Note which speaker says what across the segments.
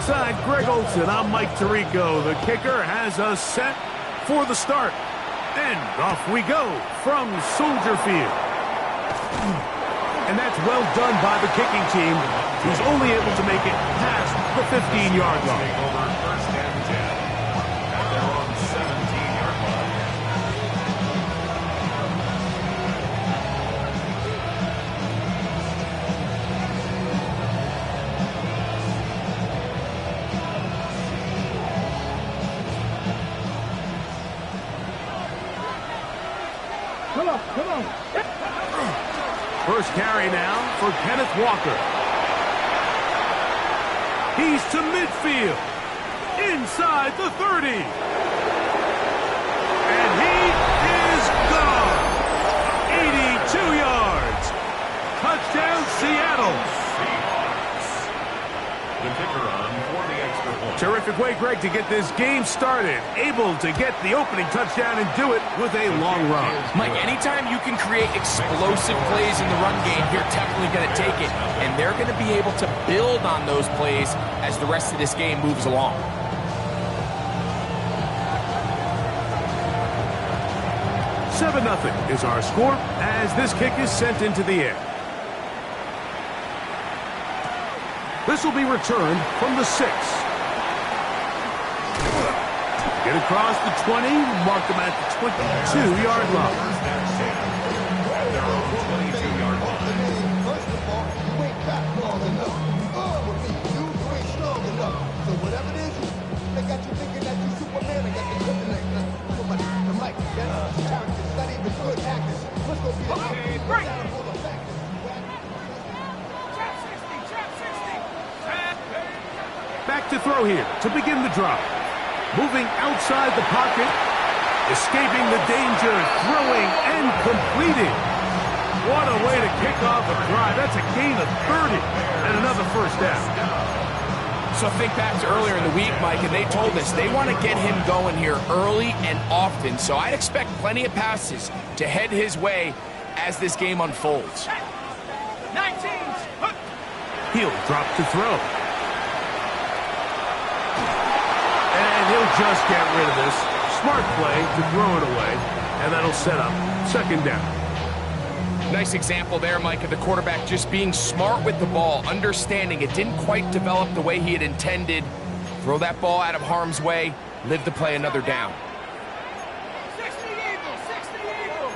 Speaker 1: Alongside Greg Olson, I'm Mike Tirico. The kicker has us set for the start. And off we go from Soldier Field. And that's well done by the kicking team, who's only able to make it past the 15-yard line.
Speaker 2: Come on.
Speaker 1: First carry now for Kenneth Walker. He's to midfield. Inside the 30. And he is gone. 82 yards. Touchdown, Seattle.
Speaker 3: The kicker on for the extra point.
Speaker 1: Terrific way, Greg, to get this game started. Able to get the opening touchdown and do it with a long run.
Speaker 4: Mike, anytime you can create explosive plays in the run game, you're definitely going to take it. And they're going to be able to build on those plays as the rest of this game moves along.
Speaker 1: Seven 0 is our score as this kick is sent into the air. This will be returned from the 6. Get across the 20, mark them at the 22-yard line.
Speaker 3: Their own 22-yard line.
Speaker 2: First of all, you ain't back long enough. You ain't strong enough. So whatever it is, they got you thinking that you Superman. They got the kryptonite. The Mike, that's characters, not even good actors. Let's go be the break.
Speaker 1: Back to throw here to begin the drive. Moving outside the pocket, escaping the danger, throwing and completing. What a way to kick off a drive. That's a gain of 30 and another first down.
Speaker 4: So think back to earlier in the week, Mike, and they told us they want to get him going here early and often. So I'd expect plenty of passes to head his way as this game unfolds.
Speaker 1: 19s. He'll drop to throw. And he'll just get rid of this. Smart play to throw it away. And that'll set up second down.
Speaker 4: Nice example there, Mike, of the quarterback just being smart with the ball, understanding it didn't quite develop the way he had intended. Throw that ball out of harm's way, live to play another down.
Speaker 5: 60 Eagles, 60 Eagles.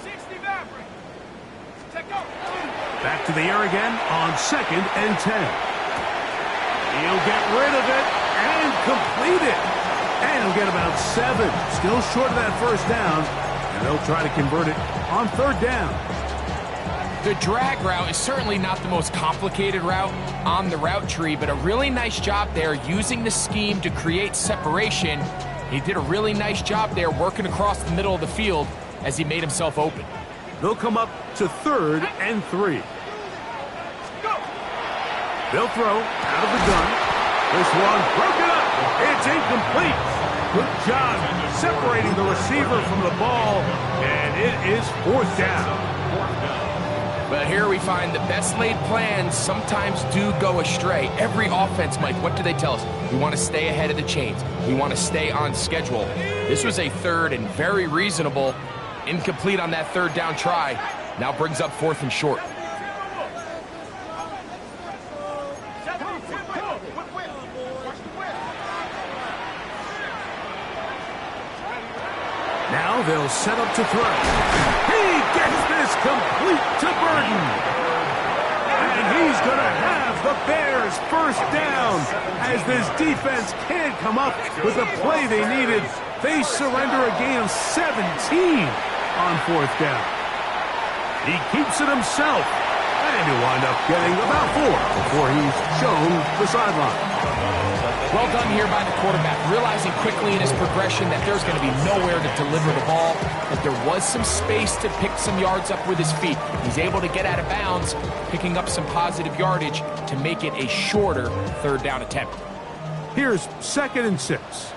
Speaker 5: 60 Maverick. Take off.
Speaker 1: Back to the air again on 2nd and 10. He'll get rid of it and complete it. And he'll get about 7. Still short of that first down. And they'll try to convert it on 3rd down.
Speaker 4: The drag route is certainly not the most complicated route on the route tree, but a really nice job there using the scheme to create separation. He did a really nice job there working across the middle of the field as he made himself open.
Speaker 1: They'll come up to 3rd and 3. They'll throw out of the gun. This one broken up. It's incomplete. Good job separating the receiver from the ball, and it is 4th down.
Speaker 4: But here we find the best laid plans sometimes do go astray. Every offense, Mike, what do they tell us? We want to stay ahead of the chains. We want to stay on schedule. This was a 3rd and very reasonable. Incomplete on that 3rd down try. Now brings up 4th and short.
Speaker 1: Now they'll set up to throw. He gets this complete to Burton. And he's going to have the Bears first down as this defense can't come up with the play they needed. They surrender a gain of 17 on 4th down. He keeps it himself. And he'll wind up getting about 4 before he's shown the sideline.
Speaker 4: Well done here by the quarterback, realizing quickly in his progression that there's going to be nowhere to deliver the ball, but there was some space to pick some yards up with his feet. He's able to get out of bounds, picking up some positive yardage to make it a shorter 3rd down attempt.
Speaker 1: Here's 2nd and 6.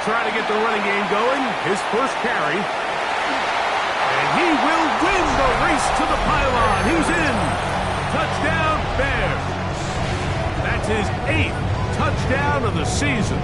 Speaker 1: try to get the running game going. His first carry. And he will win the race to the pylon. He's in. Touchdown, Bears. That's his 8th touchdown of the season.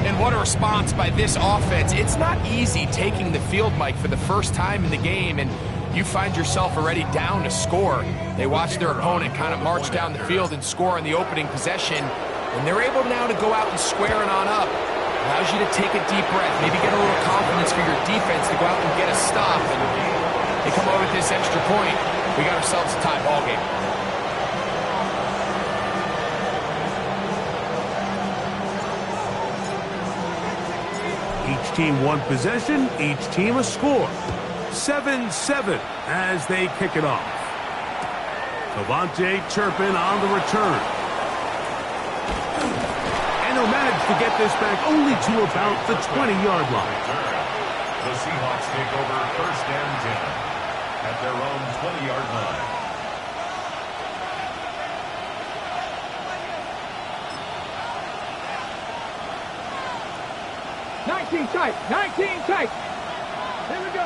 Speaker 4: And what a response by this offense. It's not easy taking the field, Mike, for the first time in the game, and you find yourself already down to score. They watch their opponent kind of march down the field and score on the opening possession, and they're able now to go out and square it on up. Allows you to take a deep breath, maybe get a little confidence for your defense to go out and get a stop, and they come over with this extra point. We got ourselves a tie ball game.
Speaker 1: Each team one possession, each team a score. 7-7 as they kick it off. Devontae Turpin on the return. And he'll manage to get this back only to about the 20-yard line.
Speaker 3: The Seahawks take over 1st and 10 at their own 20-yard line.
Speaker 5: Tight, 19 tight. Here we go.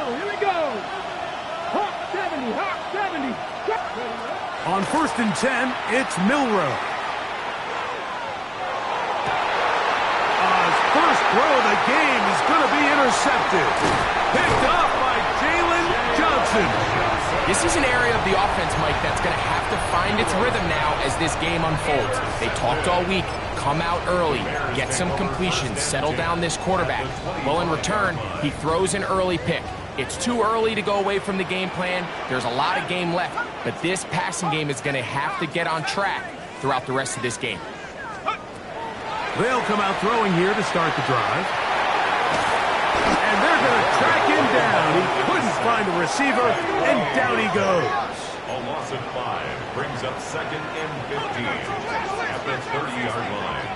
Speaker 5: Hawk 70.
Speaker 1: On 1st and 10, it's Milroe. His first throw of the game is going to be intercepted. Picked up by Jalen Johnson.
Speaker 4: This is an area of the offense, Mike, that's going to have to find its rhythm now as this game unfolds. They talked all week. Come out early, get some completions, settle down this quarterback. Well, in return, he throws an early pick. It's too early to go away from the game plan. There's a lot of game left, but this passing game is going to have to get on track throughout the rest of this game.
Speaker 1: They'll come out throwing here to start the drive. And they're going to track him down. He couldn't find a receiver, and down he goes.
Speaker 3: A loss of 5 brings up 2nd and 15 at the 30-yard line.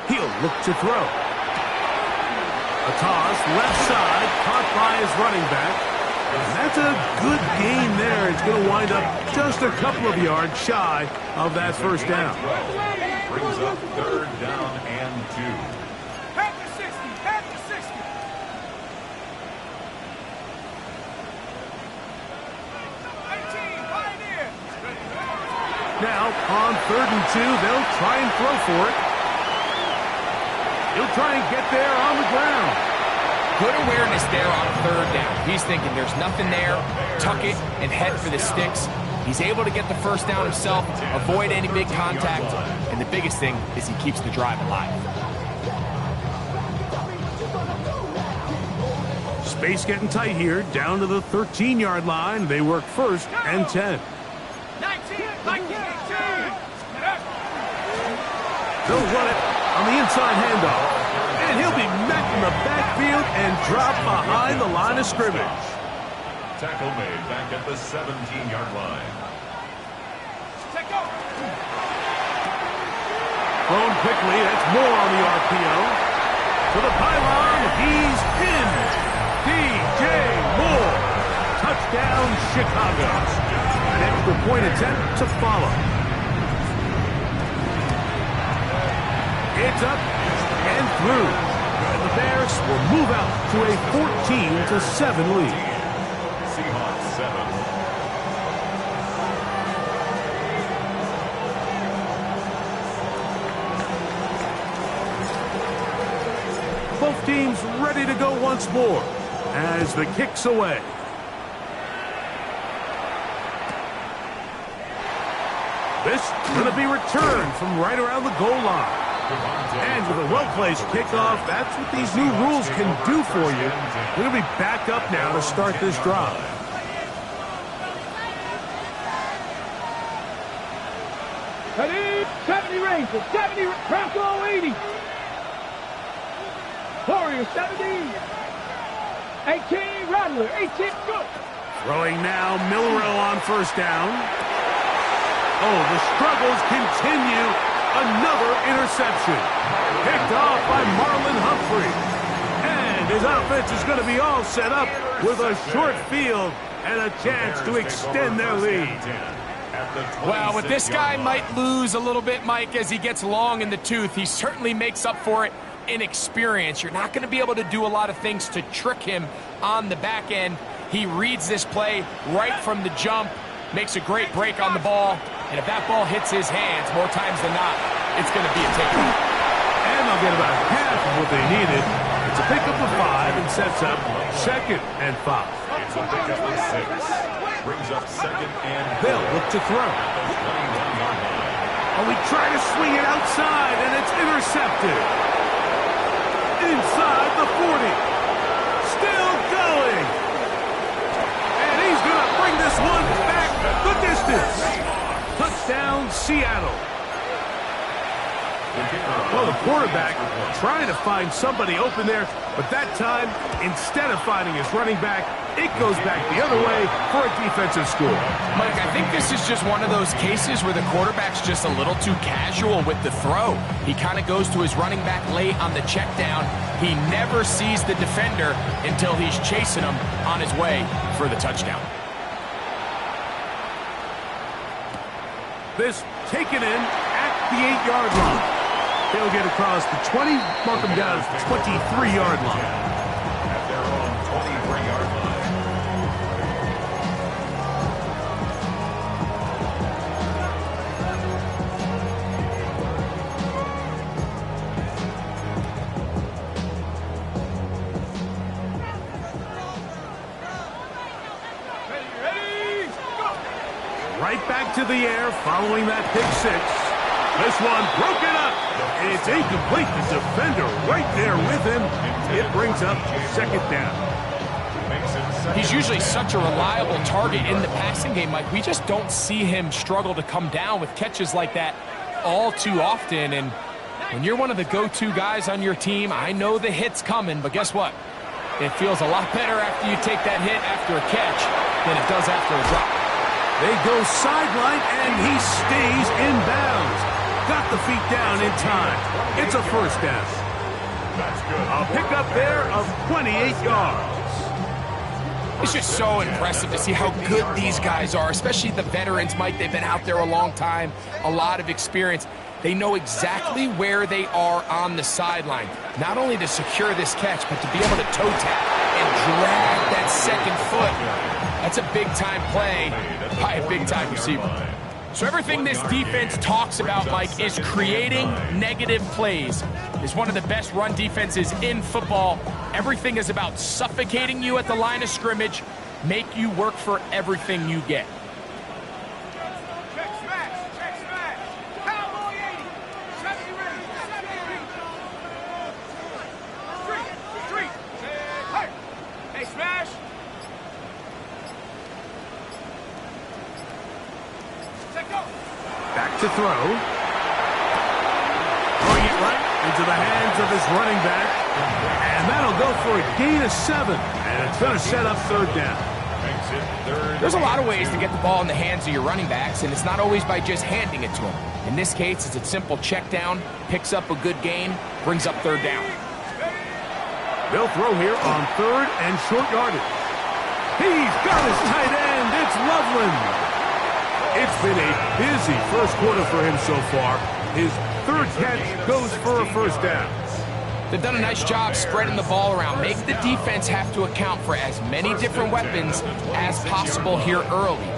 Speaker 1: He'll look to throw. A toss, left side, caught by his running back. And that's a good gain there. It's going to wind up just a couple of yards shy of that first down.
Speaker 3: Brings up 3rd down and 2.
Speaker 5: Head to 60.
Speaker 1: Now, on 3rd and 2, they'll try and throw for it. He'll try and get there on the ground.
Speaker 4: Good awareness there on 3rd down. He's thinking there's nothing there, tuck it, and head for the sticks. He's able to get the first down himself, avoid any big contact, and the biggest thing is he keeps the drive alive.
Speaker 1: Space getting tight here, down to the 13-yard line. They work 1st and 10.
Speaker 5: 19.
Speaker 1: They'll run it on the inside handoff. And he'll be met in the backfield and dropped behind the line of scrimmage.
Speaker 3: Tackle made back at the 17-yard line.
Speaker 1: Thrown quickly, that's more on the RPO. To the pylon, he's in. DJ Moore. Touchdown, Chicago. An extra point attempt to follow. It's up and through. And the Bears will move out to a 14-7 lead.
Speaker 3: Seahawks 7.
Speaker 1: Both teams ready to go once more as the kick's away. This is going to be returned from right around the goal line. And with a well-placed kickoff, that's what these new rules can do for you. We're going to be back up now to start this drive.
Speaker 5: Ready? 70 Rangers, 70 Bronco 80. Warriors 70. 18 Rattler, 18 good.
Speaker 1: Throwing now, Milroe on 1st down. Oh, the struggles continue. Another interception. Picked off by Marlon Humphrey. And And his offense is going to be all set up with a short field and a chance to extend their lead.
Speaker 4: Well, with this guy might lose a little bit, Mike, as he gets long in the tooth. He certainly makes up for it in experience. You're not going to be able to do a lot of things to trick him on the back end. He reads this play right from the jump, makes a great break on the ball, and if that ball hits his hands more times than not, it's going to be a takeaway.
Speaker 1: And they'll get about half of what they needed. It's a pickup of 5 and sets up 2nd and 5.
Speaker 3: It's a pickup of 6. Brings up 2nd and
Speaker 1: They'll look to throw. Oh, we try to swing it outside, and it's intercepted. Inside the 40. Still going. And he's going to bring this one back the distance. Touchdown, Seattle. Well, the quarterback trying to find somebody open there, but that time, instead of finding his running back, it goes back the other way for a defensive score.
Speaker 4: Mike, I think this is just one of those cases where the quarterback's just a little too casual with the throw. He kind of goes to his running back late on the check down. He never sees the defender until he's chasing him on his way for the touchdown.
Speaker 1: This taken in at the 8-yard line. They'll get across the 20, mark them down at the 23-yard line.
Speaker 3: At their own 23-yard line.
Speaker 5: Ready, go!
Speaker 1: Right back to the air following that pick 6. This one broken up. It's incomplete. The defender right there with him. It brings up 2nd down.
Speaker 4: He's usually such a reliable target in the passing game, Mike. We just don't see him struggle to come down with catches like that all too often. And when you're one of the go-to guys on your team, I know the hit's coming, but guess what? It feels a lot better after you take that hit after a catch than it does after a drop.
Speaker 1: They go sideline, and he stays in bounds. Got the feet down in time. It's a 1st down.
Speaker 3: That's good.
Speaker 1: A pickup there of 28 yards.
Speaker 4: It's just so impressive to see how good these guys are, especially the veterans, Mike. They've been out there a long time, a lot of experience. They know exactly where they are on the sideline, not only to secure this catch, but to be able to toe tap and drag that 2nd foot. That's a big-time play by a big-time receiver. So everything this defense talks about, Mike, is creating negative plays. It's one of the best run defenses in football. Everything is about suffocating you at the line of scrimmage, make you work for everything you get.
Speaker 5: Check smash, check smash. Cowboy 80. 70 range, 70 range. Street. Hey. Hey, smash.
Speaker 1: Back to throw. Throwing it right into the hands of his running back. And that'll go for a gain of 7. And it's going to set up 3rd down.
Speaker 4: There's a lot of ways to get the ball in the hands of your running backs, and it's not always by just handing it to them. In this case, it's a simple check down, picks up a good gain, brings up 3rd down.
Speaker 1: They'll throw here on 3rd and short yardage. He's got his tight end. It's Loveland. It's been a busy 1st quarter for him so far. His 3rd catch goes for a 1st down.
Speaker 4: They've done a nice job spreading the ball around. Make the defense have to account for as many different weapons as possible here early.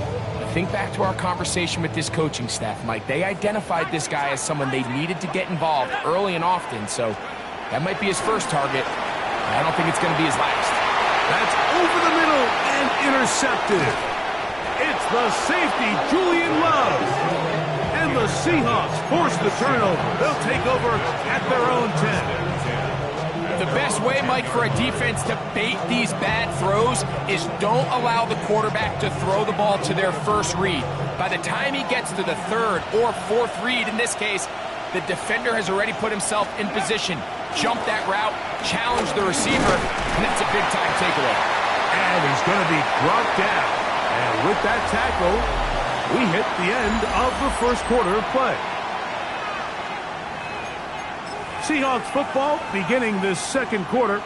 Speaker 4: Think back to our conversation with this coaching staff, Mike. They identified this guy as someone they needed to get involved early and often, so that might be his 1st target. I don't think it's going to be his last.
Speaker 1: That's over the middle and intercepted. It's the safety, Julian Love. And the Seahawks force the turnover. They'll take over at their own 10.
Speaker 4: The best way, Mike, for a defense to bait these bad throws is don't allow the quarterback to throw the ball to their 1st read. By the time he gets to the 3rd or 4th read, in this case, the defender has already put himself in position, jump that route, challenge the receiver, and that's a big-time takeaway.
Speaker 1: And he's going to be brought down. And with that tackle, we hit the end of the 1st quarter of play. Seahawks football beginning this 2nd quarter.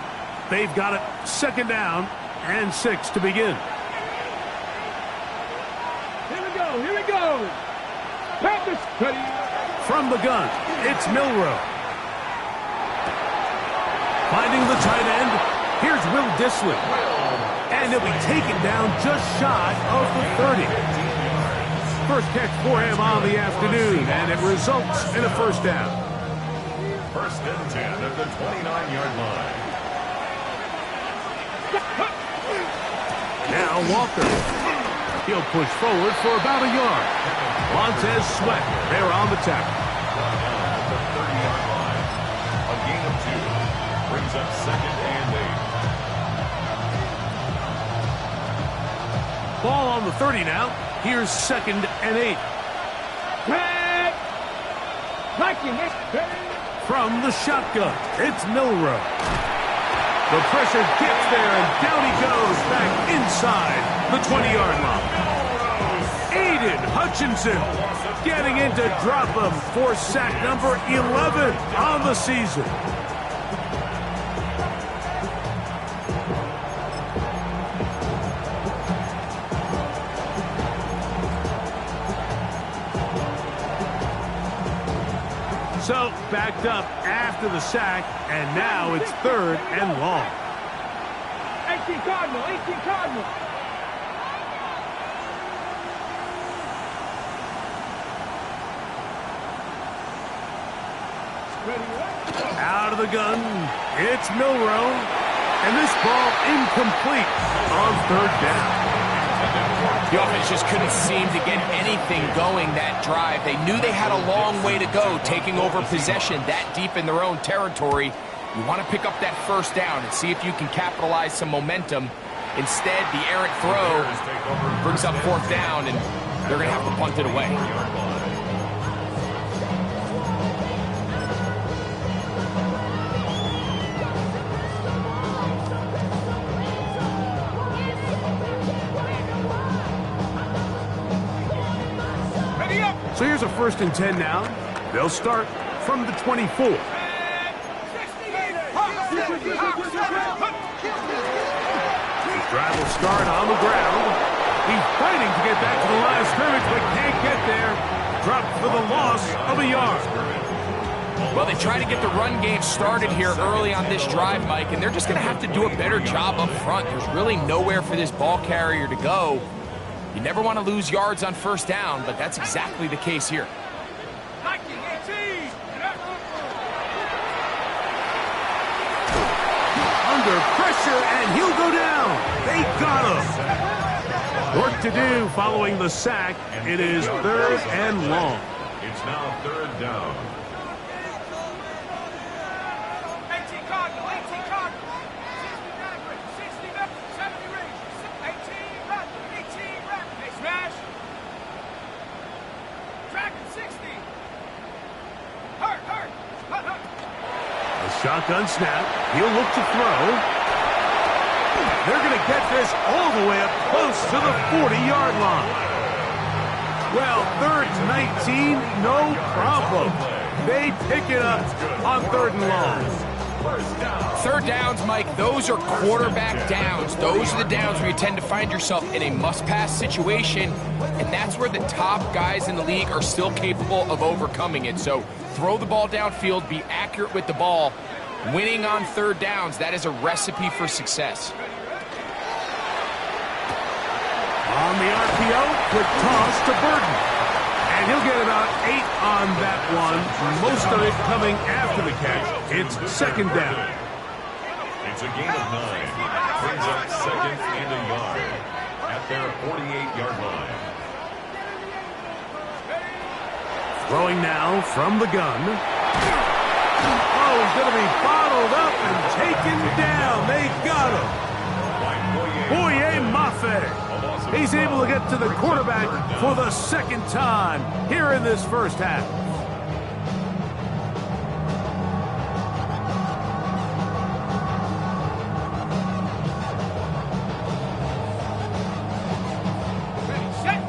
Speaker 1: they've got it second down and 6 to begin.
Speaker 5: Here we go, here we go. Practice. Ready.
Speaker 1: From the gun, it's Milroe. Finding the tight end, here's Will Dissly. And he'll be taken down just shy of the 30. First catch for him on the afternoon, and it results in a first down.
Speaker 3: First and 10 at the 29-yard line.
Speaker 1: Now Walker. He'll push forward for about a yard. Montez Sweat there on the tackle.
Speaker 3: At the 30-yard line. A gain of 2. Brings up second and 8.
Speaker 1: Ball on the 30 now. Here's second and 8. From the shotgun, it's Milroe. The pressure gets there, and down he goes back inside the 20-yard line. Aiden Hutchinson getting in to drop him for sack number 11 on the season. So, backed up after the sack, and now it's third and long.
Speaker 5: 18 Cardinal, 18 Cardinal.
Speaker 1: Out of the gun, it's Milroe, and this ball incomplete on third down.
Speaker 4: The offense just couldn't seem to get anything going that drive. They knew they had a long way to go taking over possession that deep in their own territory. You want to pick up that first down and see if you can capitalize some momentum. Instead, the errant throw brings up fourth down, and they're going to have to punt it away.
Speaker 1: So here's a first and 10 now. They'll start from the 24. His drive will start on the ground. He's fighting to get back to the line of scrimmage, but can't get there. Dropped for the loss of a yard.
Speaker 4: Well, they try to get the run game started here early on this drive, Mike, and they're just going to have to do a better job up front. There's really nowhere for this ball carrier to go. You never want to lose yards on first down, but that's exactly the case here.
Speaker 1: Under pressure, and he'll go down. They got him. Work to do following the sack. It is third and long.
Speaker 3: It's now third down.
Speaker 5: 18 Cardinal, 18 Cardinal. 60 70 range. 18 run, 18 run. They smash. Dragon 60. Hurt.
Speaker 1: A shotgun snap. He'll look to throw. They're going to get this all the way up close to the 40-yard line. Well, third and 19, no problem. They pick it up on third and long.
Speaker 4: Third downs, Mike, those are quarterback downs. Those are the downs where you tend to find yourself in a must-pass situation, and that's where the top guys in the league are still capable of overcoming it. So throw the ball downfield, be accurate with the ball. Winning on third downs, that is a recipe for success.
Speaker 1: On the RPO, quick toss to Burton. And he'll get about 8 on that one, most of it coming after the catch. It's second down.
Speaker 3: It's a gain of 9. Brings up second and a yard at their 48-yard line.
Speaker 1: Throwing now from the gun. Oh, he's going to be bottled up and taken down. They got him. Boye Mafe. He's able to get to the quarterback for the second time here in this first half.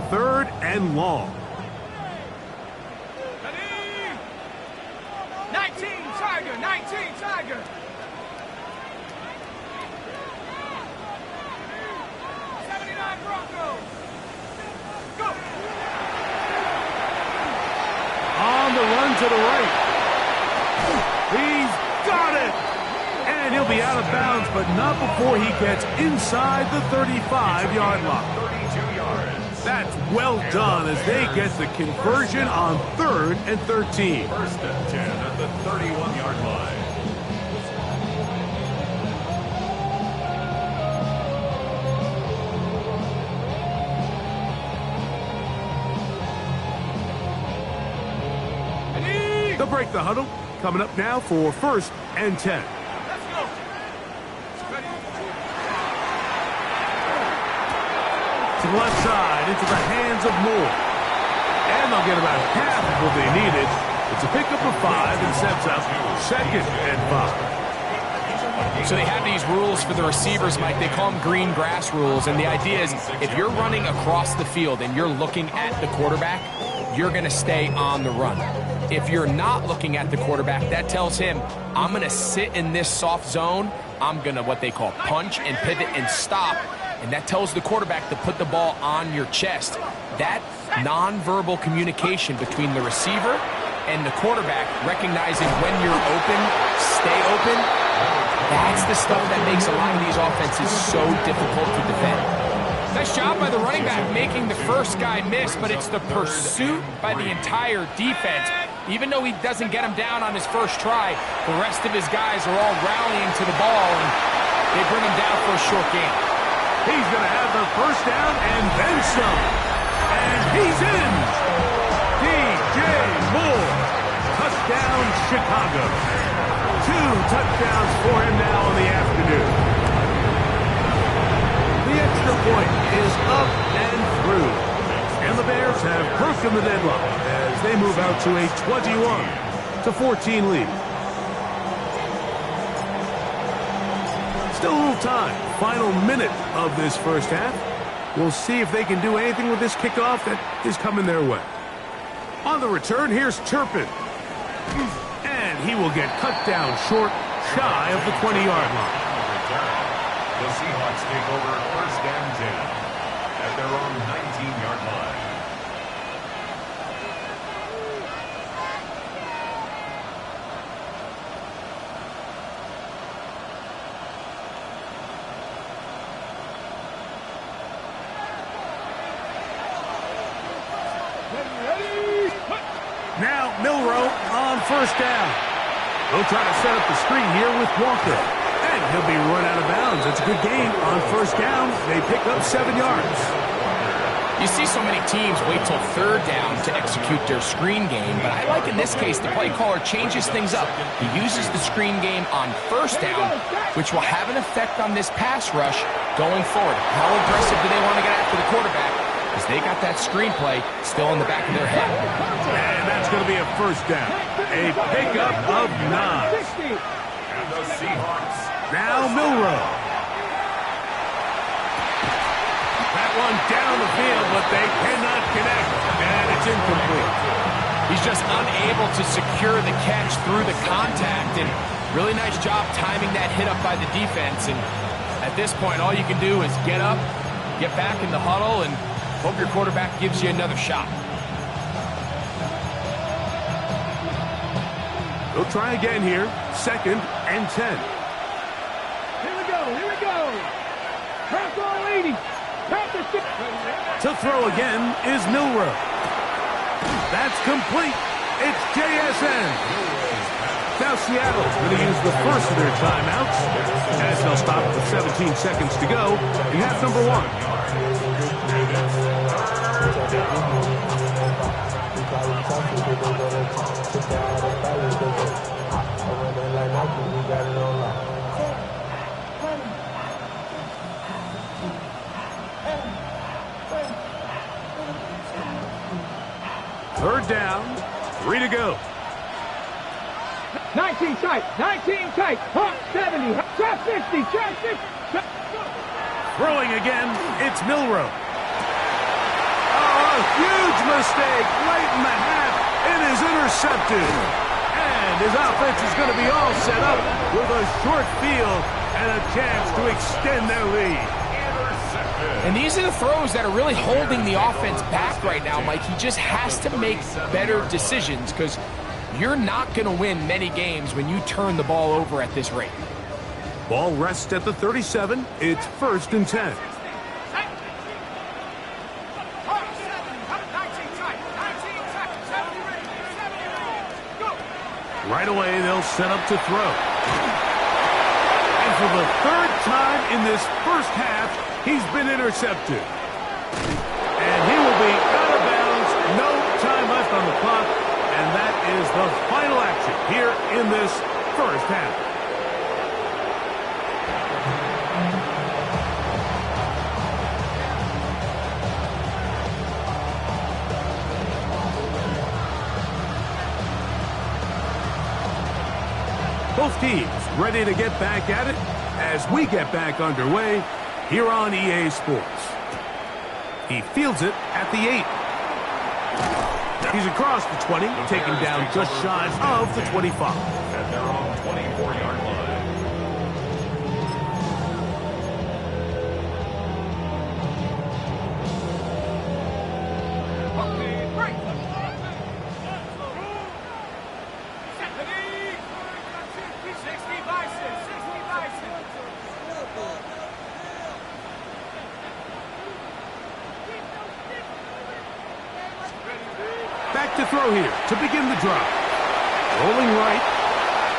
Speaker 1: Third and long.
Speaker 5: 19 Tiger.
Speaker 1: On the run to the right. He's got it! And he'll be out of bounds, but not before he gets inside the 35-yard line.
Speaker 3: 32 yards.
Speaker 1: That's well done as they get the conversion on 3rd and 13.
Speaker 3: First and 10 at the 31-yard line.
Speaker 1: They'll break the huddle. Coming up now for 1st and 10.
Speaker 5: Let's go. Ready.
Speaker 1: To the left side, into the hands of Moore. And they'll get about half of what they needed. It's a pickup of 5 and sets up 2nd and 5.
Speaker 4: So they have these rules for the receivers, Mike. They call them green grass rules. And the idea is if you're running across the field and you're looking at the quarterback, you're going to stay on the run. If you're not looking at the quarterback, that tells him, I'm going to sit in this soft zone. I'm going to what they call punch and pivot and stop. And that tells the quarterback to put the ball on your chest. That nonverbal communication between the receiver and the quarterback, recognizing when you're open, stay open, that's the stuff that makes a lot of these offenses so difficult to defend. Nice job by the running back making the first guy miss, but it's the pursuit by the entire defense. Even though he doesn't get him down on his first try, the rest of his guys are all rallying to the ball, and they bring him down for a short game.
Speaker 1: He's going to have the first down and then some. And he's in. DJ Moore. Touchdown, Chicago. 2 touchdowns for him now in the afternoon. The extra point is up and through. And the Bears have broken the deadlock as they move out to a 21-14 lead. Still a little time. Final minute of this first half. We'll see if they can do anything with this kickoff that is coming their way. On the return, here's Turpin. And he will get cut down short, shy of the 20-yard line.
Speaker 3: The Seahawks take over 1st and 10 at their own 19-yard line.
Speaker 1: Now Milroe on 1st down. They'll try to set up the screen here with Walker. And he'll be run out of bounds. It's a good game on 1st down. They pick up 7 yards.
Speaker 4: You see so many teams wait till 3rd down to execute their screen game, but I like in this case the play caller changes things up. He uses the screen game on 1st down, which will have an effect on this pass rush going forward. How aggressive do they want to get after the quarterback? Because they got that screenplay still in the back of their head.
Speaker 1: And that's going to be a 1st down. A pickup of 9.
Speaker 3: And the Seahawks.
Speaker 1: Now Milroe. That one down the field, but they cannot connect. And it's incomplete.
Speaker 4: He's just unable to secure the catch through the contact. And really nice job timing that hit up by the defense. And at this point, all you can do is get up, get back in the huddle, and hope your quarterback gives you another shot.
Speaker 1: They'll try again here. 2nd and 10.
Speaker 5: Here we go. Count all 80. Count the 6.
Speaker 1: To throw again is Milroe. That's complete. It's JSN. Now Seattle's going to use the first of their timeouts as they'll stop with 17 seconds to go in half number 1. 3rd down, 3 to go.
Speaker 5: 19 tight. Hawk 70. Trap 50.
Speaker 1: Throwing again, it's Milroe. Oh, a huge mistake late in the half. It is intercepted. And his offense is going to be all set up with a short field and a chance to extend their lead.
Speaker 3: Intercepted.
Speaker 4: And these are the throws that are really holding the offense back right now, Mike. He just has to make better decisions because you're not going to win many games when you turn the ball over at this rate.
Speaker 1: Ball rests at the 37. It's 1st and 10. Right away, they'll set up to throw. And for the 3rd time in this first half, he's been intercepted. And he will be out of bounds. No time left on the clock. And that is the final action here in this first half. Both teams ready to get back at it as we get back underway here on EA Sports. He fields it at the 8. He's across the 20, taken down just shy of the 25.
Speaker 3: At their own 24-yard line.
Speaker 1: Back to throw here to begin the drive. Rolling right,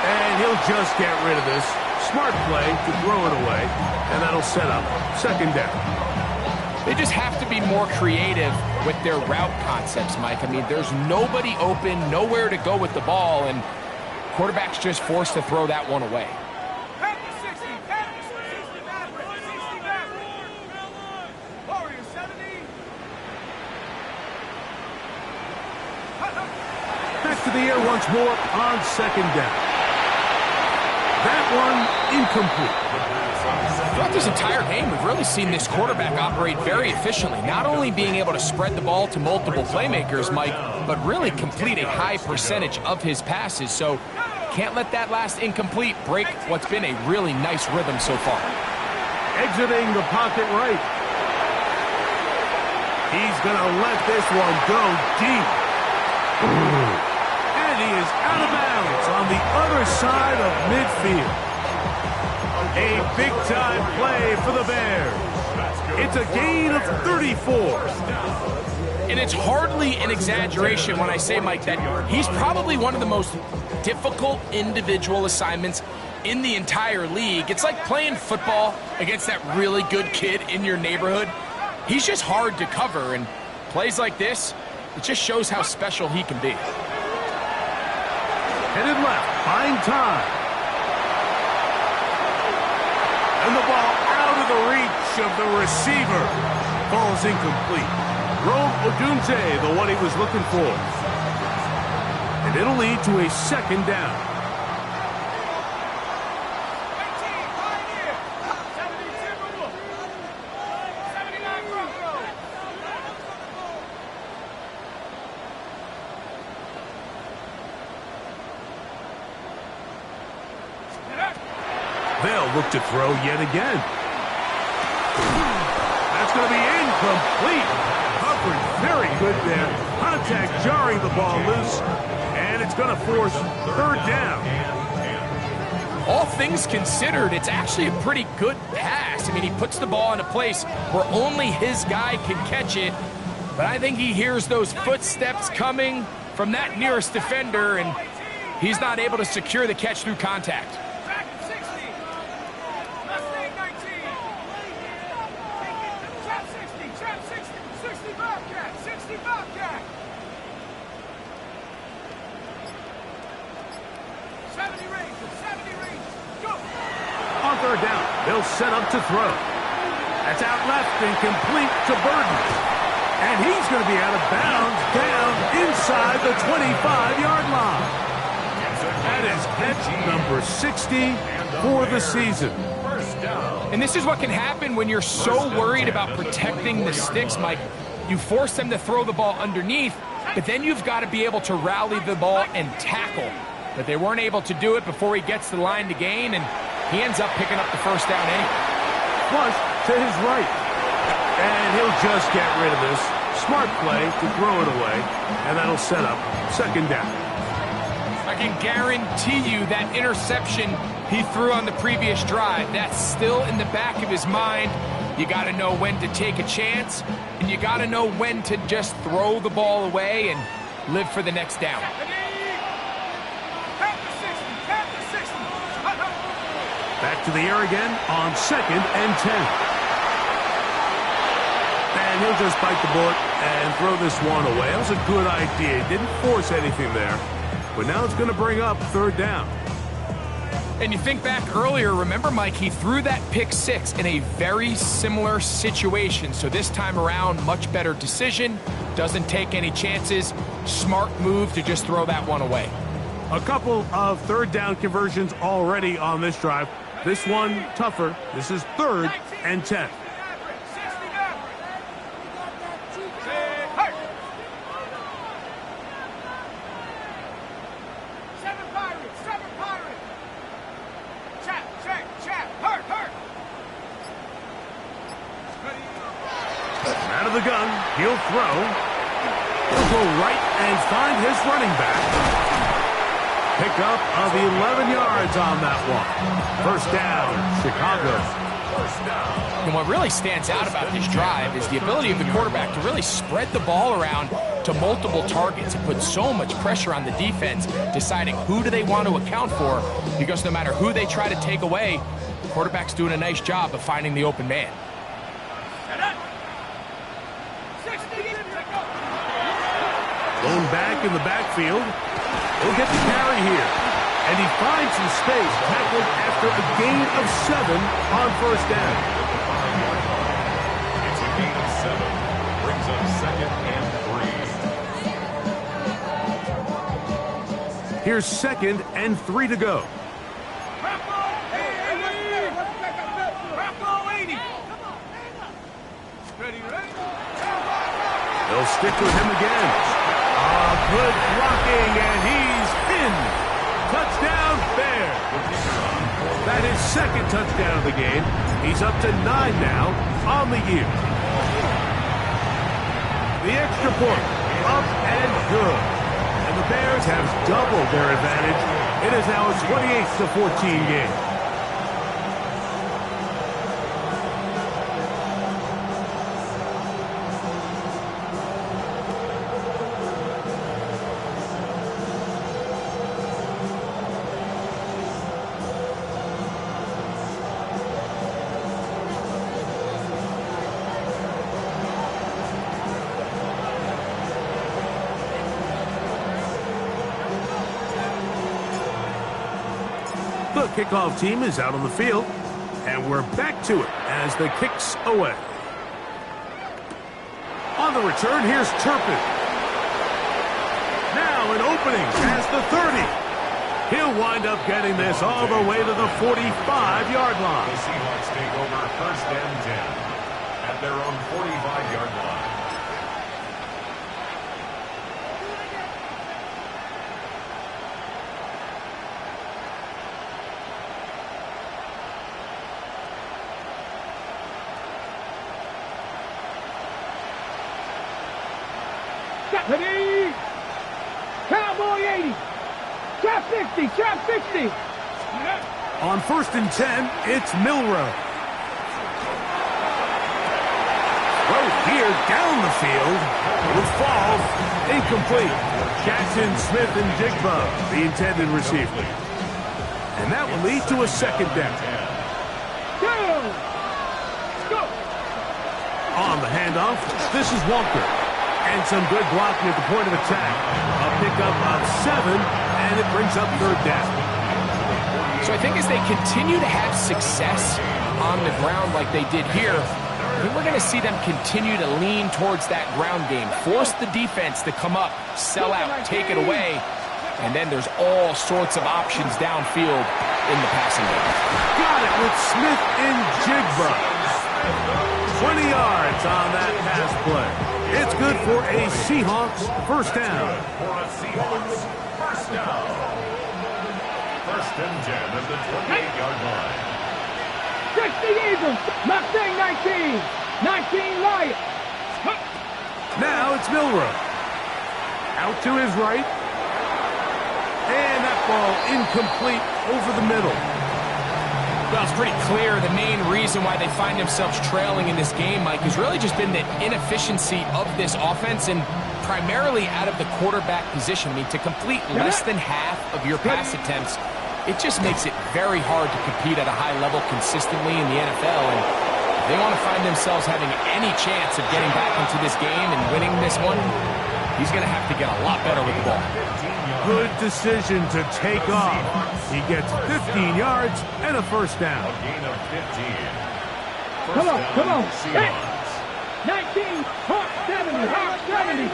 Speaker 1: and he'll just get rid of this. Smart play to throw it away, and that'll set up 2nd down.
Speaker 4: They just have to be more creative with their route concepts, Mike. I mean, there's nobody open, nowhere to go with the ball, and quarterback's just forced to throw that one away.
Speaker 1: Back to the air once more on 2nd down. That one incomplete.
Speaker 4: Throughout this entire game, we've really seen this quarterback operate very efficiently, not only being able to spread the ball to multiple playmakers, Mike, but really complete a high percentage of his passes. So can't let that last incomplete break what's been a really nice rhythm so far.
Speaker 1: Exiting the pocket right. He's going to let this one go deep. And he is out of bounds on the other side of midfield. A big-time play for the Bears. It's a gain of 34.
Speaker 4: And it's hardly an exaggeration when I say, Mike, that he's probably one of the most difficult individual assignments in the entire league. It's like playing football against that really good kid in your neighborhood. He's just hard to cover, and plays like this, it just shows how special he can be.
Speaker 1: Headed left, buying time. And the ball out of the reach of the receiver. Falls incomplete. Rome Odunze, the one he was looking for. And it'll lead to a 2nd down. They'll look to throw yet again. That's going to be incomplete. Covered very good there. Contact jarring the ball loose. And it's going to force 3rd down.
Speaker 4: All things considered, it's actually a pretty good pass. I mean, he puts the ball in a place where only his guy can catch it. But I think he hears those footsteps coming from that nearest defender, and he's not able to secure the catch through contact.
Speaker 1: On 3rd down, they'll set up to throw. That's out left and complete to Burden. And he's going to be out of bounds down inside the 25-yard line. That is catch number 60 for the season.
Speaker 4: And this is what can happen when you're so worried about protecting the sticks, Mike. You force them to throw the ball underneath, but then you've got to be able to rally the ball and tackle. But they weren't able to do it before he gets the line to gain, and he ends up picking up the 1st down anyway.
Speaker 1: Flush to his right. And he'll just get rid of this. Smart play to throw it away, and that'll set up second down.
Speaker 4: I can guarantee you that interception he threw on the previous drive, that's still in the back of his mind. You got to know when to take a chance, and you got to know when to just throw the ball away and live for the next down.
Speaker 1: Back to the air again on 2nd and 10. And he'll just bite the bullet and throw this one away. That was a good idea. He didn't force anything there. But now it's going to bring up 3rd down.
Speaker 4: And you think back earlier, remember, Mike, he threw that pick 6 in a very similar situation. So this time around, much better decision. Doesn't take any chances. Smart move to just throw that one away.
Speaker 1: A couple of 3rd down conversions already on this drive. This one tougher. This is 3rd and 10. Out of the gun, he'll throw. He'll go right and find his running back. Pickup of 11 yards on that one. 1st down, Chicago.
Speaker 4: And what really stands out about this drive is the ability of the quarterback to really spread the ball around to multiple targets and put so much pressure on the defense, deciding who do they want to account for, because no matter who they try to take away, the quarterback's doing a nice job of finding the open man.
Speaker 1: Thrown back in the backfield. He'll get the carry here. And he finds some space, tackled after a gain of 7 on 1st down.
Speaker 3: It's a gain of 7. Brings up 2nd and 3.
Speaker 1: Here's 2nd and 3 to go. They'll stick with him again. Good blocking, and he's in. Touchdown, Bears. That is 2nd touchdown of the game. He's up to 9 now on the year. The extra point, up and good. And the Bears have doubled their advantage. It is now a 28-14 game. The kickoff team is out on the field, and we're back to it as the kick's away. On the return, here's Turpin. Now an opening past the 30. He'll wind up getting this all the way to the 45-yard line.
Speaker 3: The Seahawks take over 1st and 10 at their own 45-yard line.
Speaker 5: Ready? Cowboy 80. Trap 60. Trap 60.
Speaker 1: On 1st and 10, it's Milrow. Throw here down the field. Will fall. Incomplete. Jackson, Smith, and Jigba, the intended receiver. And that will lead to a 2nd down.
Speaker 5: Go.
Speaker 1: On the handoff, this is Walker. And some good blocking at the point of attack. A pickup of 7, and it brings up 3rd down.
Speaker 4: So I think as they continue to have success on the ground like they did here, I think we're going to see them continue to lean towards that ground game. Force the defense to come up, sell out, take it away, and then there's all sorts of options downfield in the passing game.
Speaker 1: Got it with Smith and Jigba. 20 yards on that pass play. It's good for a Seahawks 1st down.
Speaker 3: For a Seahawks 1st down. 1st and 10 at the 28-yard line.
Speaker 5: 60 Eagles. Mustang 19. 19 Lions.
Speaker 1: Now it's Milroe. Out to his right. And that ball incomplete over the middle.
Speaker 4: Well, it's pretty clear the main reason why they find themselves trailing in this game, Mike, has really just been the inefficiency of this offense and primarily out of the quarterback position. I mean, to complete less than half of your pass attempts, it just makes it very hard to compete at a high level consistently in the NFL. And if they want to find themselves having any chance of getting back into this game and winning this one, he's going to have to get a lot better with the ball.
Speaker 1: Good decision to take off. He gets 15 yards and a first down.
Speaker 3: A gain of 15.
Speaker 5: Come on, come on.
Speaker 3: Seahawks.
Speaker 5: 19, Hawk 70, Hawk 70.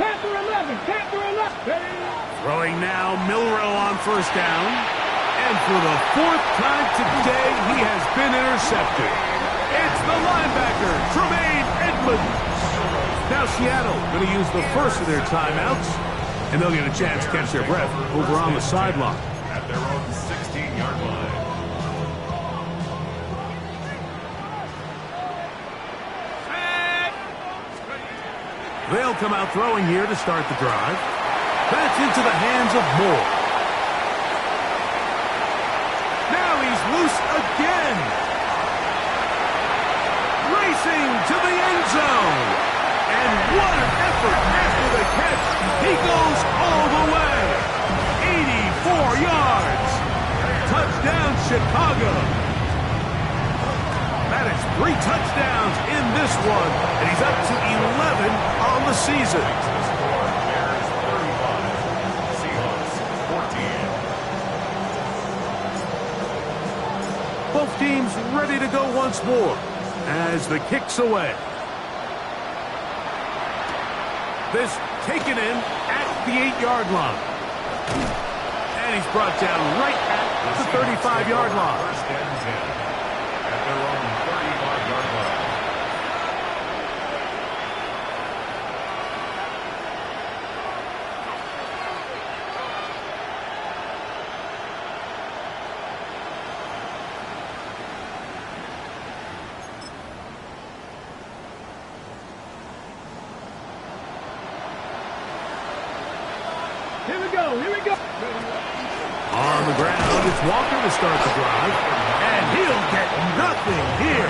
Speaker 5: Panther 11, Panther 11.
Speaker 1: Throwing now, Milroe on first down. And for the fourth time today, he has been intercepted. It's the linebacker, Tremaine Edmonds. Now Seattle going to use the first of their timeouts, and they'll get a chance to catch their breath over on the sideline.
Speaker 3: At their own 16-yard line.
Speaker 1: They'll come out throwing here to start the drive. That's into the hands of Moore. Now he's loose again. Racing to the end zone. And what an effort after the catch. He goes all the way. 84 yards. Touchdown, Chicago. That is 3 touchdowns in this one. And he's up to 11 on the season.
Speaker 3: Bears 35. Seahawks 14.
Speaker 1: Both teams ready to go once more as the kick's away. This taken in at the 8-yard line. And he's brought down right at the 35-yard line.
Speaker 3: First and 10. At their own 35-yard line.
Speaker 5: Here we go, here we go.
Speaker 1: On the ground, it's Walker to start the drive. And he'll get nothing here.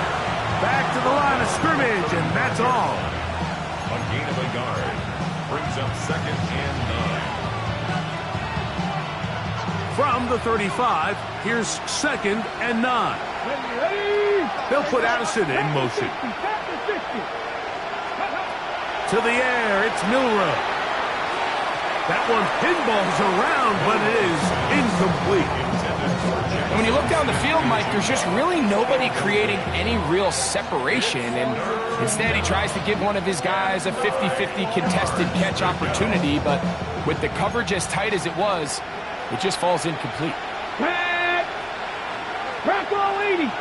Speaker 1: Back to the line of scrimmage, and that's all.
Speaker 3: A gain of a yard. Brings up second and 9.
Speaker 1: From the 35, here's second and 9. They'll put Addison in motion. To the air, it's Milroe. That one pinballs around, but it is incomplete.
Speaker 4: And when you look down the field, Mike, there's just really nobody creating any real separation. And instead, he tries to give one of his guys a 50-50 contested catch opportunity. But with the coverage as tight as it was, it just falls incomplete.
Speaker 5: Crack all 80.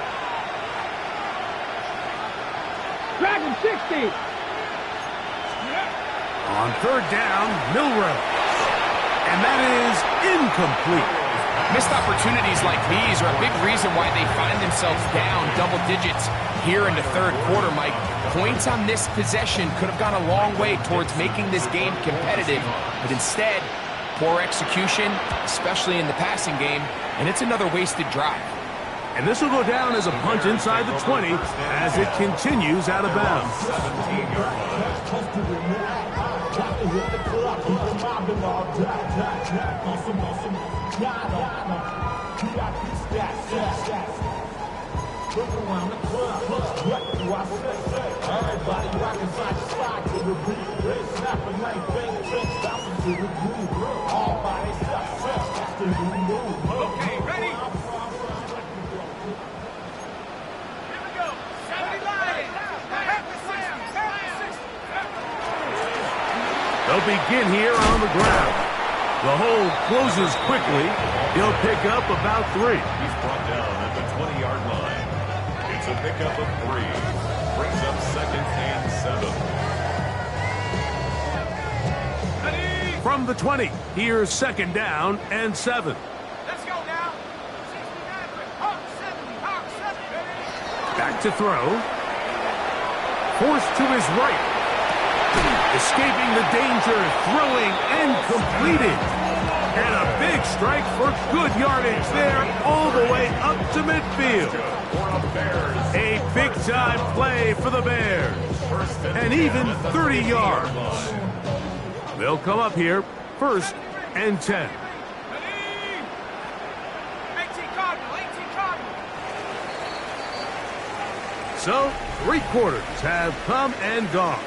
Speaker 5: Dragon 60.
Speaker 1: On third down, Milroe. And that is incomplete.
Speaker 4: Missed opportunities like these are a big reason why they find themselves down double digits here in the third quarter, Mike. Points on this possession could have gone a long way towards making this game competitive, but instead, poor execution, especially in the passing game, and it's another wasted drive.
Speaker 1: And this will go down as a punt inside the 20 as it continues out of bounds.
Speaker 3: 17-yard line.
Speaker 5: Okay, ready? Here we go. 70 Lions. Half the 60.
Speaker 1: They'll begin here on the ground. The hole closes quickly. He'll pick up about 3.
Speaker 3: He's brought down at the 20-yard line. It's a pickup of 3. Brings up second and 7.
Speaker 1: From the 20, here's second down and 7.
Speaker 5: Let's go now. 69 Hawk 70, Hawk 70.
Speaker 1: Back to throw. Forced to his right. Escaping the danger, throwing and completing. And a big strike for good yardage there all the way up to midfield. A big-time play for the Bears. And even 30 yards. They'll come up here, 1st and 10.
Speaker 5: 18 Cardinal, 18 Cardinal.
Speaker 1: So, 3 quarters have come and gone.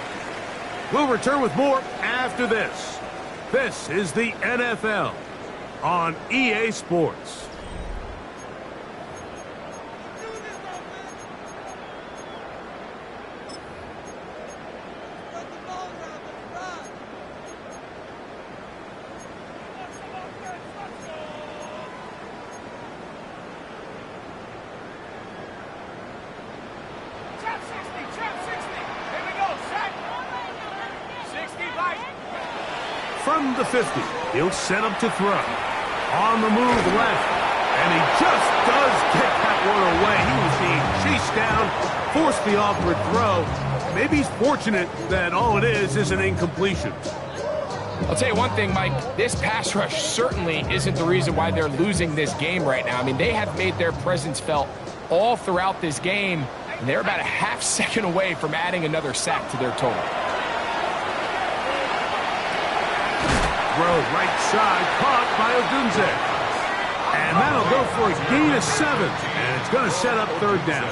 Speaker 1: We'll return with more after this. This is the NFL on EA Sports.
Speaker 5: Trap 60, trap 60. Here we go, set. 60 right.
Speaker 1: From the 50, he'll set up to throw. On the move left, and he just does get that one away. He was being chased down, forced the awkward throw. Maybe he's fortunate that all it is an incompletion.
Speaker 4: I'll tell you one thing, Mike, this pass rush certainly isn't the reason why they're losing this game right now. I mean, they have made their presence felt all throughout this game, and they're about a half second away from adding another sack to their total.
Speaker 1: Throw right side, caught by Odunze. And that'll go for a gain of 7, and it's going to set up 3rd down.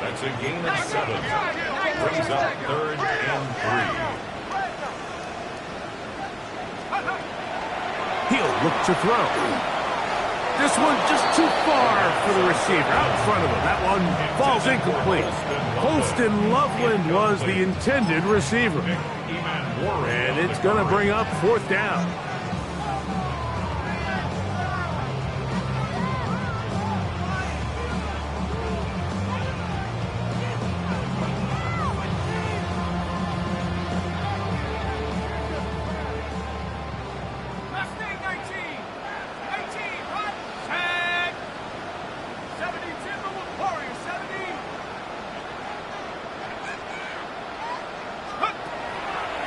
Speaker 3: That's a gain of 7. Brings up 3rd and 3.
Speaker 1: He'll look to throw. This one just too far for the receiver, out in front of him. That one falls incomplete. Holston Loveland was the intended receiver. And it's going to bring up 4th down.
Speaker 5: Mustang 19. 18 right. Set. 70 Timberwolf Warrior, 70.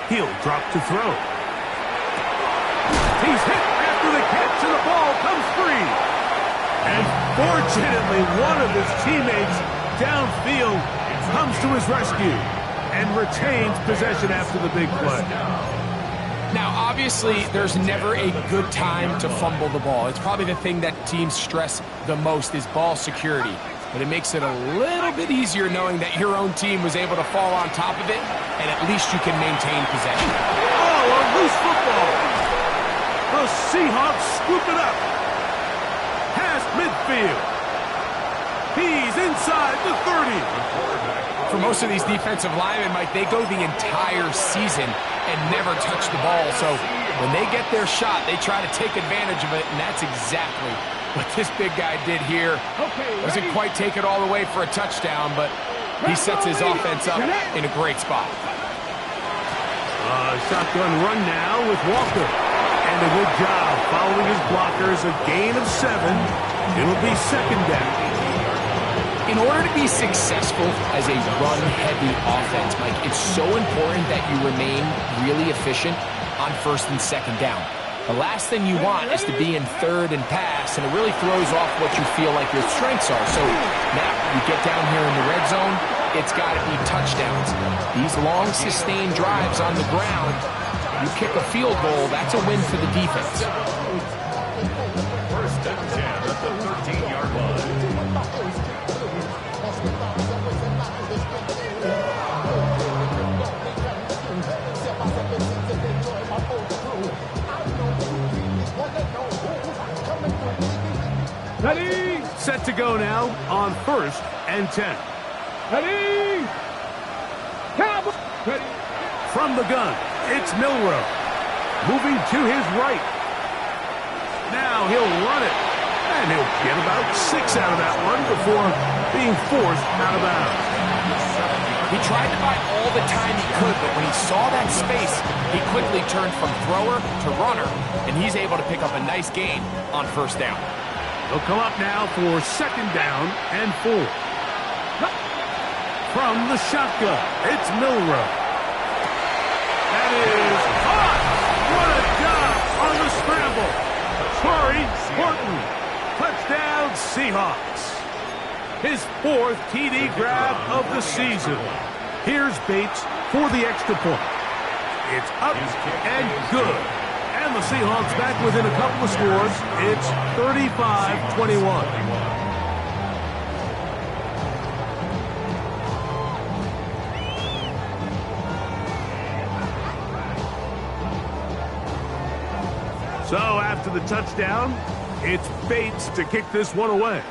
Speaker 1: He'll drop to throw. He's hit after the catch, and the ball comes free. And fortunately, one of his teammates downfield comes to his rescue and retains possession after the big play.
Speaker 4: Now, obviously, there's never a good time to fumble the ball. It's probably the thing that teams stress the most is ball security. But it makes it a little bit easier knowing that your own team was able to fall on top of it, and at least you can maintain possession.
Speaker 1: Oh, a loose football. The Seahawks scoop it up. Past midfield. He's inside the 30.
Speaker 4: For most of these defensive linemen, Mike, they go the entire season and never touch the ball. So when they get their shot, they try to take advantage of it, and that's exactly what this big guy did here. Doesn't quite take it all the way for a touchdown, but he sets his offense up in a great spot.
Speaker 1: Shotgun run now with Walker. And a good job following his blockers. A gain of 7. It'll be 2nd down.
Speaker 4: In order to be successful as a run-heavy offense, Mike, it's so important that you remain really efficient on 1st and 2nd down. The last thing you want is to be in 3rd and pass, and it really throws off what you feel like your strengths are. So now you get down here in the red zone, it's got to be touchdowns. These long, sustained drives on the ground, you kick a field goal, that's a win for the defense.
Speaker 3: 1st and 10 at the 13-yard line.
Speaker 1: Ready? Set to go now on 1st and 10.
Speaker 5: Ready. Cowboy. Ready.
Speaker 1: From the gun, it's Milrow. Moving to his right. Now he'll run it. And he'll get about 6 out of that one before being forced out of bounds.
Speaker 4: He tried to buy all the time he could, but when he saw that space, he quickly turned from thrower to runner, and he's able to pick up a nice gain on 1st down.
Speaker 1: He'll come up now for 2nd down and 4. from the shotgun. It's Milroe. That is caught. What a job on the scramble. Corey Horton. Touchdown, Seahawks. His 4th TD grab of the season. Here's Bates for the extra point. It's up and good. And the Seahawks back within a couple of scores. It's 35-21. So after the touchdown, it's Bates to kick this one away.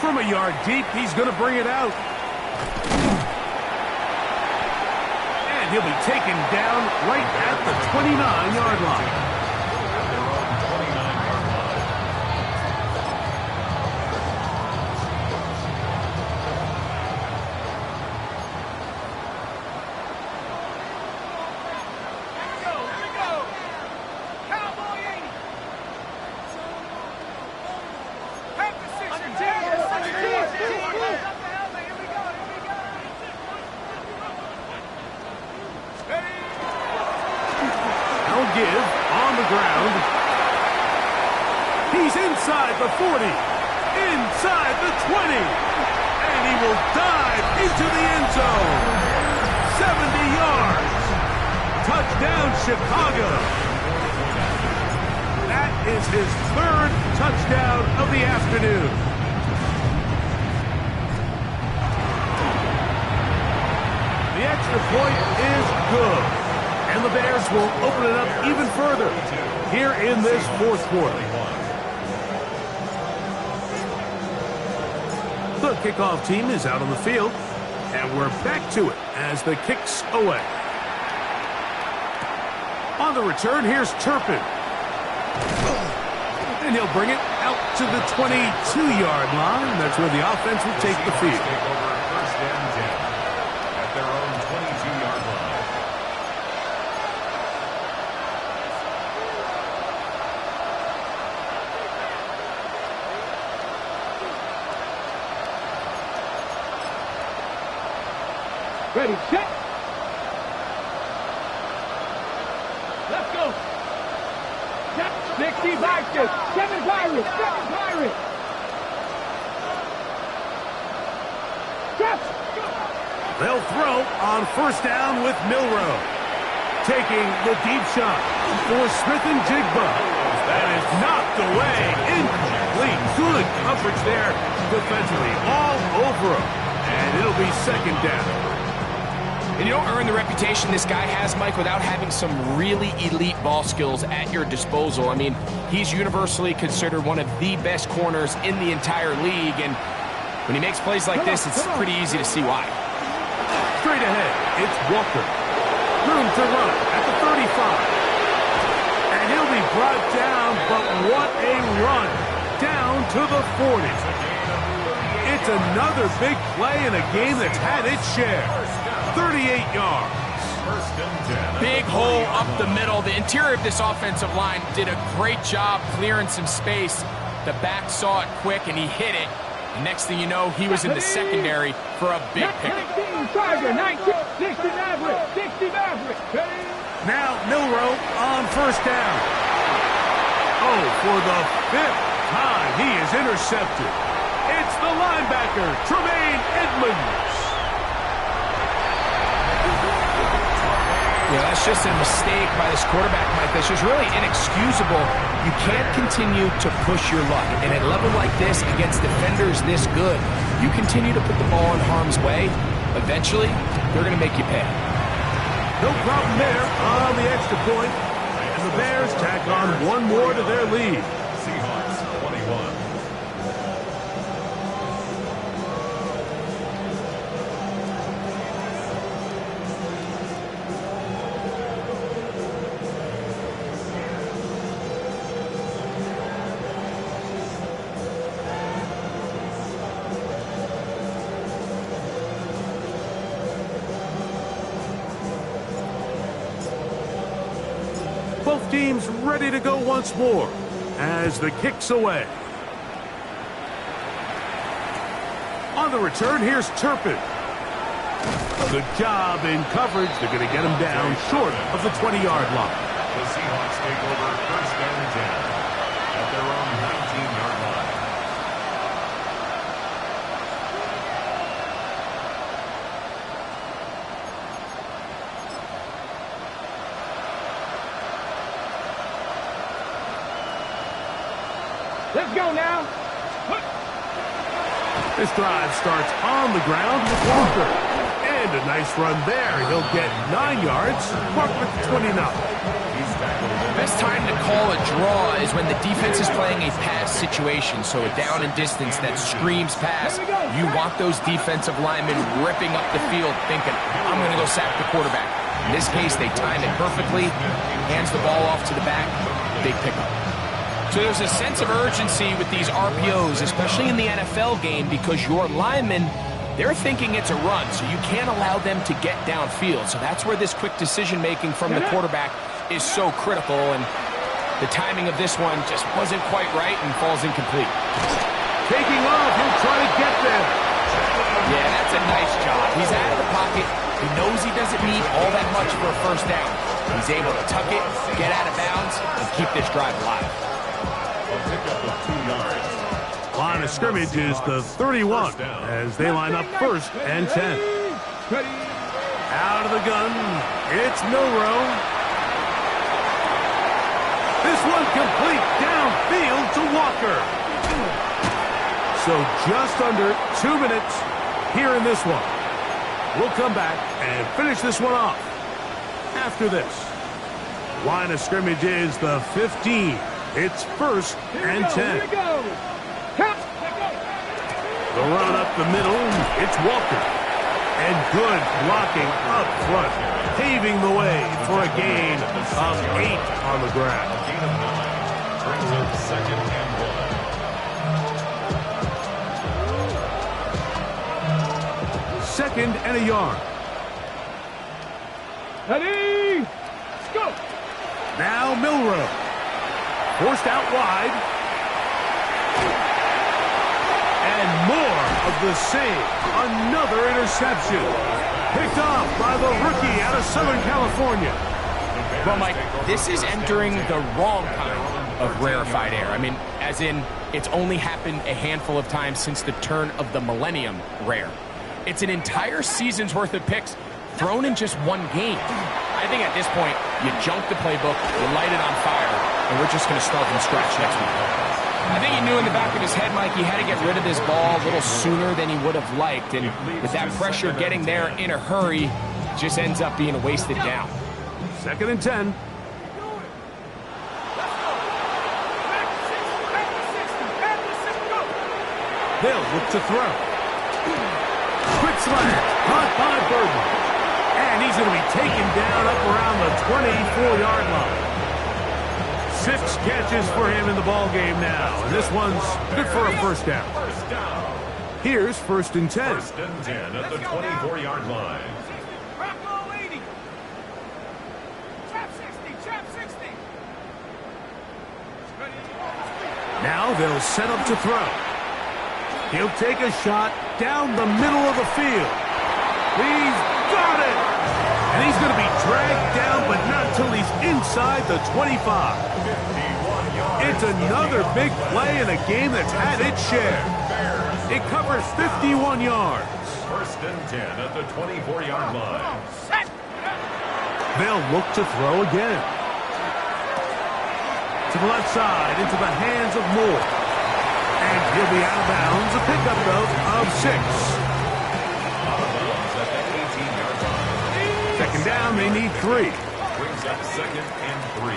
Speaker 1: From a yard deep, he's going to bring it out. And he'll be taken down right at the 29-yard line. Give on the ground. He's inside the 40, inside the 20, and he will dive into the end zone. 70 yards. Touchdown, Chicago. That is his 3rd touchdown of the afternoon. The extra point is good. And the Bears will open it up even further here in this 4th quarter. The kickoff team is out on the field, and we're back to it as the kick's away. On the return, here's Turpin. And he'll bring it out to the 22-yard line. That's where the offense will take the field.
Speaker 3: First and 10 at their own 22-yard line.
Speaker 5: Ready, set. Let's go. 60 Vikings, 7 Pirates, 7 Pirates.
Speaker 1: They'll throw on first down with Milroe. Taking the deep shot for Smith and Jigba. That is knocked away. Incomplete. Good coverage there defensively. All over him. And it'll be 2nd down.
Speaker 4: And you don't earn the reputation this guy has, Mike, without having some really elite ball skills at your disposal. I mean, he's universally considered one of the best corners in the entire league, and when he makes plays like this, it's pretty easy to see why.
Speaker 1: Straight ahead, it's Walker. Room to run at the 35. And he'll be brought down, but what a run. Down to the 40. It's another big play in a game that's had its share. 38 yards.
Speaker 4: Big hole up the middle. The interior of this offensive line did a great job clearing some space. The back saw it quick, and he hit it. And next thing you know, he was in the secondary for a big pick.
Speaker 5: 19 Tiger, 19, 60 Maverick, 60 Maverick.
Speaker 1: Now Milroe on first down. Oh, for the 5th time, he is intercepted. It's the linebacker, Tremaine Edmonds.
Speaker 4: Yeah, that's just a mistake by this quarterback, Mike. That's just really inexcusable. You can't continue to push your luck. And at a level like this, against defenders this good, you continue to put the ball in harm's way, eventually, they're going to make you pay.
Speaker 1: No problem there on the extra point. And the Bears tack on one more to their lead.
Speaker 3: Seahawks 21.
Speaker 1: Both teams ready to go once more as the kick's away. the return, here's Turpin. Good job in coverage. They're going to get him down short of the 20-yard line.
Speaker 3: The Seahawks take over first down and 10 at their own 19-yard line.
Speaker 5: Let's go now.
Speaker 1: This drive starts on the ground with Walker. And a nice run there. He'll get 9 yards. Mark with 29.
Speaker 4: Best time to call a draw is when the defense is playing a pass situation, so a down and distance that screams pass. You want those defensive linemen ripping up the field thinking, I'm going to go sack the quarterback. In this case, they time it perfectly, hands the ball off to the back, big pickup. So there's a sense of urgency with these RPOs, especially in the NFL game, because your linemen, they're thinking it's a run, so you can't allow them to get downfield. So that's where this quick decision-making from the quarterback is so critical, and the timing of this one just wasn't quite right and falls incomplete.
Speaker 1: Taking off, he'll try to get there.
Speaker 4: Yeah, that's a nice job. He's out of the pocket. He knows he doesn't need all that much for a first down. He's able to tuck it, get out of bounds, and keep this drive alive.
Speaker 1: Line of scrimmage is the 31 as they line up first and 10. Out of the gun, it's Milroe. This one complete downfield to Walker. So just under 2 minutes here in this one. We'll come back and finish this one off after this. Line of scrimmage is the 15. It's first and 10. The run up the middle, it's Walker. And good blocking up front, paving the way for a gain of 8 on the ground.
Speaker 3: A gain of 9 brings up second and 1.
Speaker 1: Second and a yard.
Speaker 5: Ready? Let's go.
Speaker 1: Now Milroe. Forced out wide. And more of the same. Another interception. Picked off by the rookie out of Southern California.
Speaker 4: Well, Mike, this is entering the wrong kind of rarefied air. I mean, as in, it's only happened a handful of times since the turn of the millennium rare. It's an entire season's worth of picks thrown in just one game. I think at this point, you junk the playbook, you light it on fire, and we're just going to start from scratch next week. I think he knew in the back of his head, Mike, he had to get rid of this ball a little sooner than he would have liked. And with that pressure getting there in a hurry, it just ends up being a wasted down.
Speaker 1: Second and 10. They'll look to throw. Quick slant, caught by Burden. And he's going to be taken down up around the 24-yard line. 6 catches for him in the ball game now. And this one's good for a first down. Here's first and 10.
Speaker 3: First and 10 at the 24-yard line.
Speaker 1: Now they'll set up to throw. He'll take a shot down the middle of the field. He's got it! And he's going to be dragged down, but not until he's inside the 25. It's another big play in a game that's had its share. It covers 51 yards.
Speaker 3: First and 10 at the 24-yard line.
Speaker 1: They'll look to throw again. To the left side, into the hands of Moore. And he'll be out of bounds. A pickup, though, of 6. Second down, they need 3.
Speaker 3: Brings up second and 3.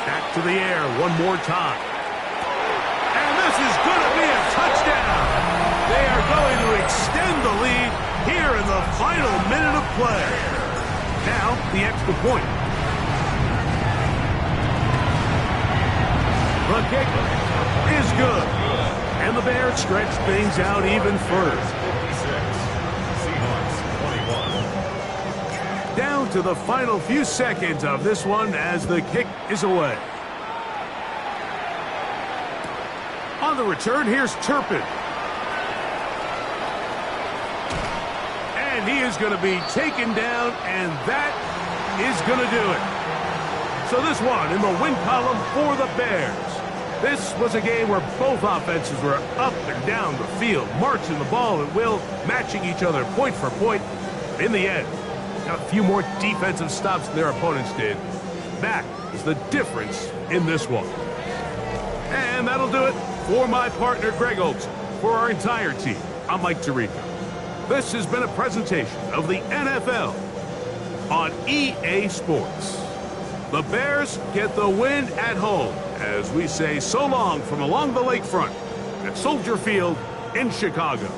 Speaker 1: Back to the air one more time. And this is going to be a touchdown. They are going to extend the lead here in the final minute of play. Now, the extra point. The kick is good. And the Bears stretch things out even further.
Speaker 3: Seahawks 21.
Speaker 1: Down to the final few seconds of this one as the kick is away. On the return, here's Turpin. And he is going to be taken down, and that is going to do it. So this one in the win column for the Bears. This was a game where both offenses were up and down the field, marching the ball at will, matching each other point for point. In the end, got a few more defensive stops than their opponents did. That is the difference in this one. And that'll do it for my partner, Greg Olson. For our entire team, I'm Mike Tirico. This has been a presentation of the NFL on EA Sports. The Bears get the win at home as we say so long from along the lakefront at Soldier Field in Chicago.